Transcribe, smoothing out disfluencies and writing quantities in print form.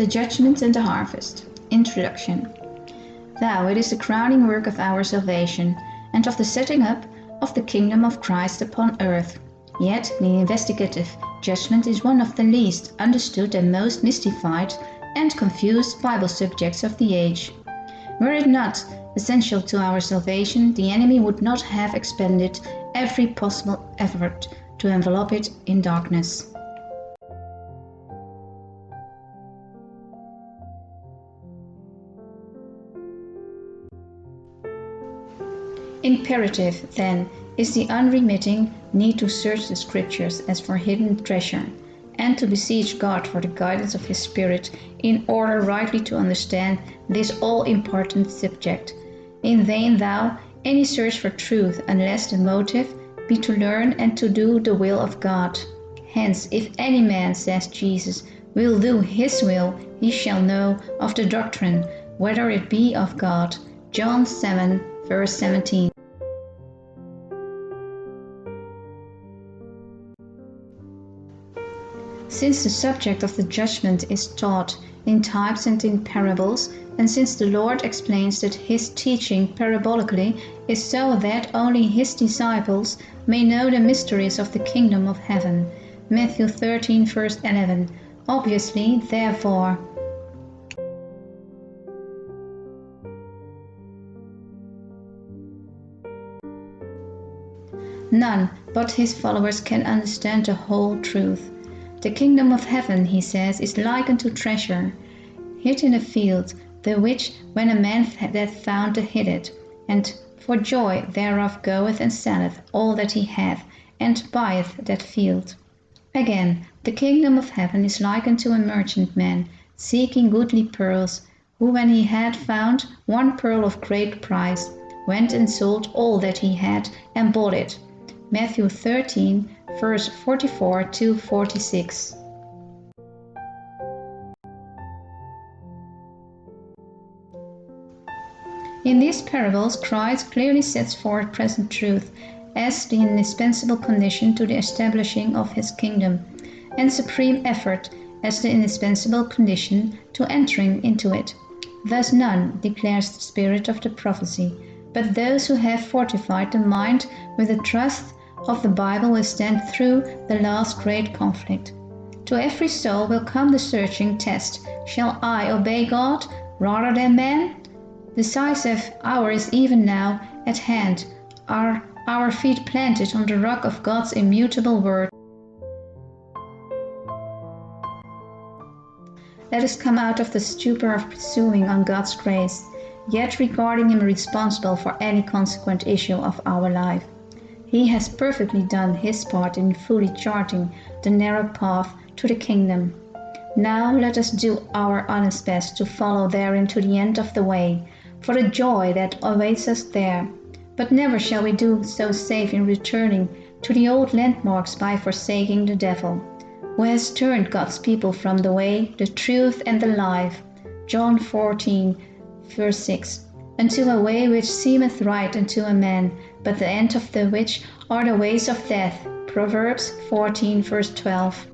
The Judgment and the Harvest. Introduction. Thou, it is the crowning work of our salvation, and of the setting up of the kingdom of Christ upon earth. Yet the investigative judgment is one of the least understood and most mystified and confused Bible subjects of the age. Were it not essential to our salvation, the enemy would not have expended every possible effort to envelop it in darkness. Imperative, then, is the unremitting need to search the Scriptures as for hidden treasure, and to beseech God for the guidance of His Spirit in order rightly to understand this all-important subject. In vain thou any search for truth, unless the motive be to learn and to do the will of God. Hence, if any man, says Jesus, will do His will, he shall know of the doctrine, whether it be of God. John 7, verse 17. Since the subject of the judgment is taught in types and in parables, and since the Lord explains that His teaching parabolically is so that only His disciples may know the mysteries of the kingdom of heaven, Matthew 13, verse 11, obviously, therefore, none but His followers can understand the whole truth. The kingdom of heaven, he says, is like unto treasure, hid in a field, the which when a man hath found hid it, and for joy thereof goeth and selleth all that he hath, and buyeth that field. Again, the kingdom of heaven is like unto a merchant man, seeking goodly pearls, who when he had found one pearl of great price, went and sold all that he had, and bought it. Matthew 13, verse 44 to 46. In these parables, Christ clearly sets forth present truth as the indispensable condition to the establishing of His kingdom, and supreme effort as the indispensable condition to entering into it. Thus none, declares the spirit of the prophecy, but those who have fortified the mind with the trust of the Bible will stand through the last great conflict. To every soul will come the searching test: shall I obey God rather than man? Decisive hour is even now at hand. Are our feet planted on the rock of God's immutable word? Let us come out of the stupor of presuming on God's grace, yet regarding Him responsible for any consequent issue of our life. He has perfectly done His part in fully charting the narrow path to the kingdom. Now let us do our honest best to follow therein to the end of the way, for the joy that awaits us there. But never shall we do so safe in returning to the old landmarks by forsaking the devil, who has turned God's people from the way, the truth, and the life. John 14, verse 6. Unto a way which seemeth right unto a man, but the end of the which are the ways of death. Proverbs 14, verse 12.